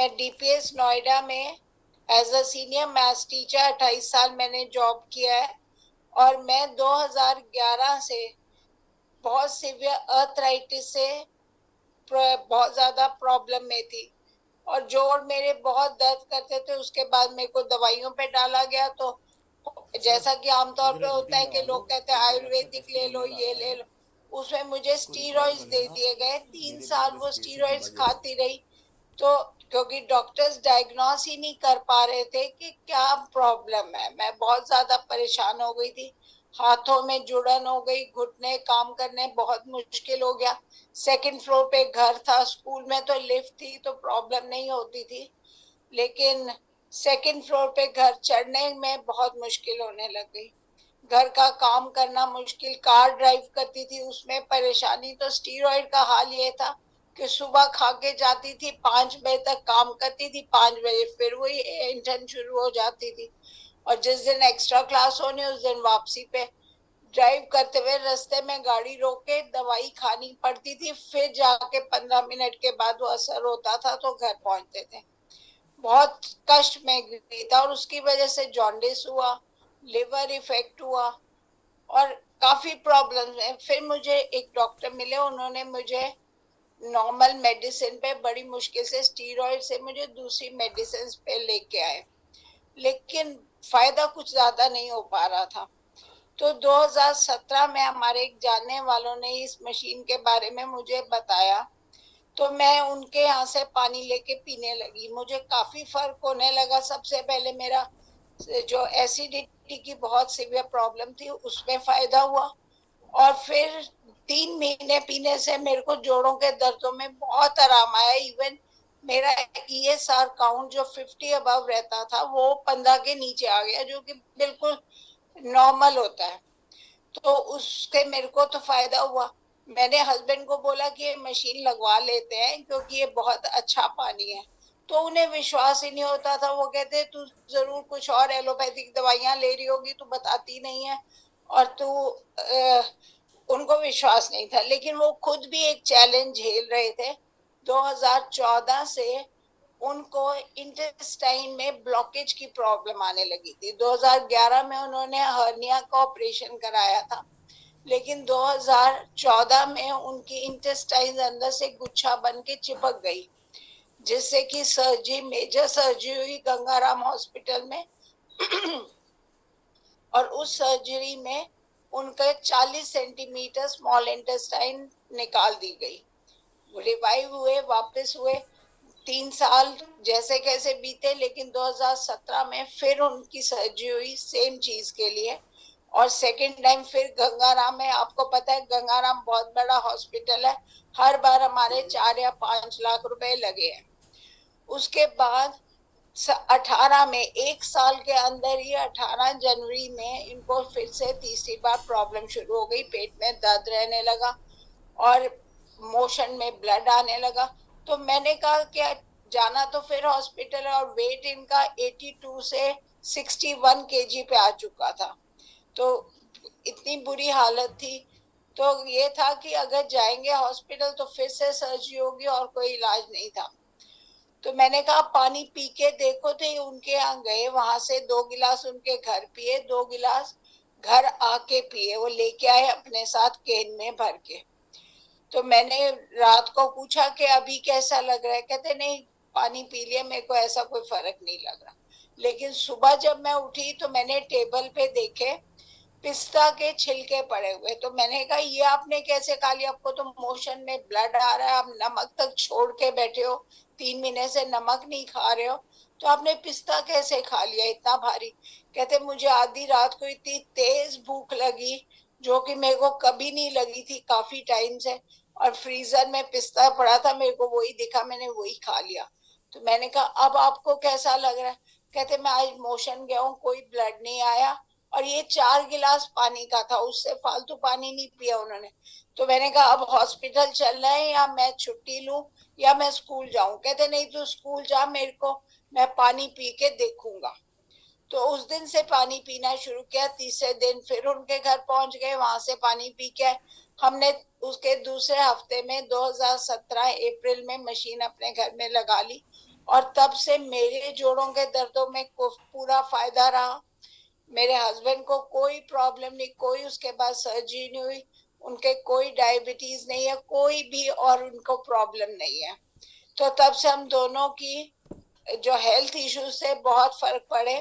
मैं डीपीएस नोएडा में as a senior maths teacher 28 साल मैंने जॉब किया है। और मैं 2011 से बहुत सीवियर अर्थराइटिस से बहुत ज्यादा प्रॉब्लम में थी और जोड़ मेरे बहुत दर्द करते थे। उसके बाद मेरे को दवाइयों पे डाला गया। तो जैसा कि आमतौर पे होता है कि लोग कहते हैं आयुर्वेदिक ले लो, ये ले लो, उसमें मुझे स्टीरॉइड्स दे दिए गए। 3 साल वो स्टीरॉइड्स खाती रही। तो क्योंकि डॉक्टर्स डायग्नोस ही नहीं कर पा रहे थे कि क्या प्रॉब्लम है, मैं बहुत ज्यादा परेशान हो गई थी। हाथों में जुड़न हो गई, घुटने काम करने बहुत मुश्किल हो गया। सेकंड फ्लोर पे घर था, स्कूल में तो लिफ्ट थी तो प्रॉब्लम नहीं होती थी, लेकिन सेकंड फ्लोर पे घर चढ़ने में बहुत मुश्किल होने लग गई। घर का काम करना मुश्किल, कार ड्राइव करती थी उसमें परेशानी। तो स्टीरॉइड का हाल ये था कि सुबह खा के जाती थी, 5 बजे तक काम करती थी, 5 बजे फिर वही इंटर्न शुरू हो जाती थी। और जिस दिन एक्स्ट्रा क्लास होनी उस दिन वापसी पे ड्राइव करते हुए रास्ते में गाड़ी रोक के दवाई खानी पड़ती थी, फिर जाके 15 मिनट के बाद वो असर होता था तो घर पहुंचते थे। बहुत कष्ट में गई था और उसकी वजह से जॉन्डिस हुआ, लिवर इफेक्ट हुआ और काफी प्रॉब्लम्स हैं। फिर मुझे एक डॉक्टर मिले, उन्होंने मुझे नॉर्मल मेडिसिन पे बड़ी मुश्किल से स्टीरॉइड से मुझे दूसरी मेडिसिन पे लेके आए, लेकिन फायदा कुछ ज्यादा नहीं हो पा रहा था। तो 2017 में हमारे एक जानने वालों ने इस मशीन के बारे में मुझे बताया। तो मैं उनके यहाँ से पानी लेके पीने लगी, मुझे काफी फर्क होने लगा। सबसे पहले मेरा जो एसिडिटी की बहुत सीवियर प्रॉब्लम थी उसमें फायदा हुआ। और फिर 3 महीने पीने से मेरे को जोड़ों के दर्दों में बहुत आराम आया। इवन मेरा ईएसआर काउंट जो 50 अबव रहता था वो 15 के नीचे आ गया, जो कि बिल्कुल नॉर्मल होता है। तो उसके मेरे को तो फायदा हुआ। मैंने हस्बैंड को बोला कि ये मशीन लगवा लेते हैं क्योंकि ये बहुत अच्छा पानी है। तो उन्हें विश्वास ही नहीं होता था, वो कहते तू जरूर कुछ और एलोपैथिक दवाइयां ले रही होगी, तू बताती नहीं है। और तू उनको विश्वास नहीं था, लेकिन वो खुद भी एक चैलेंज झेल रहे थे। 2014 से उनको इंटेस्टाइन में ब्लॉकेज की प्रॉब्लम आने लगी थी। 2011 में उन्होंने हर्निया का ऑपरेशन कराया था, लेकिन 2014 में उनकी इंटेस्टाइन अंदर से गुच्छा बन के चिपक गई, जिससे कि सर्जरी, मेजर सर्जरी हुई गंगाराम हॉस्पिटल में। और उस सर्जरी में उनका 40 सेंटीमीटर स्मॉल इंटेस्टाइन निकाल दी गई। रिवाइव हुए, वापस हुए। 3 साल जैसे कैसे बीते, लेकिन 2017 में फिर उनकी सर्जरी हुई सेम चीज के लिए। और सेकेंड टाइम फिर गंगाराम में, आपको पता है गंगाराम बहुत बड़ा हॉस्पिटल है, हर बार हमारे 4 या 5 लाख रुपए लगे हैं। उसके बाद 18 में, 1 साल के अंदर ही 18 जनवरी में इनको फिर से तीसरी बार प्रॉब्लम शुरू हो गई, पेट में दर्द रहने लगा और मोशन में ब्लड आने लगा। तो मैंने कहा कि जाना तो फिर हॉस्पिटल है, और वेट इनका 82 से 61 केजी पे आ चुका था। तो इतनी बुरी हालत थी। तो ये था कि अगर जाएंगे हॉस्पिटल तो फिर से सर्जरी होगी और कोई इलाज नहीं था। तो मैंने कहा पानी पी के देखो। तो उनके यहाँ गए, वहां से 2 गिलास उनके घर पिए, 2 गिलास घर आके पिए, वो लेके आए अपने साथ केन में भर के। तो मैंने रात को पूछा कि अभी कैसा लग रहा है, कहते नहीं पानी पी लिया, मेरे को ऐसा कोई फर्क नहीं लग रहा। लेकिन सुबह जब मैं उठी तो मैंने टेबल पे देखे पिस्ता के छिलके पड़े हुए। तो मैंने कहा ये आपने कैसे खा लिया, आपको तो मोशन में ब्लड आ रहा है, आप नमक तक छोड़ के बैठे हो, 3 महीने से नमक नहीं खा रहे हो, तो आपने पिस्ता कैसे खा लिया इतना भारी। कहते मुझे आधी रात को इतनी तेज भूख लगी जो कि मेरे को कभी नहीं लगी थी काफी टाइम से, और फ्रीजर में पिस्ता पड़ा था, मेरे को वही दिखा, मैंने वही खा लिया। तो मैंने कहा अब आपको कैसा लग रहा है। कहते मैं आज मोशन गया हूँ, कोई ब्लड नहीं आया, और ये 4 गिलास पानी का था, उससे फालतू पानी नहीं पिया उन्होंने। तो मैंने कहा अब हॉस्पिटल चलना है या मैं छुट्टी लूं या मैं स्कूल जाऊं। कहते नहीं तू स्कूल जा, मेरे को मैं पानी पी के देखूंगा। तो उस दिन से पानी पीना शुरू किया। तीसरे दिन फिर उनके घर पहुंच गए, वहां से पानी पी के हमने उसके दूसरे हफ्ते में 2017 अप्रैल में मशीन अपने घर में लगा ली। और तब से मेरे जोड़ों के दर्दों में पूरा फायदा रहा। मेरे हस्बैंड को कोई प्रॉब्लम नहीं, कोई उसके बाद सर्जरी नहीं हुई, उनके कोई डायबिटीज नहीं है, कोई भी और उनको प्रॉब्लम नहीं है। तो तब से हम दोनों की जो हेल्थ इश्यूज से बहुत फर्क पड़े।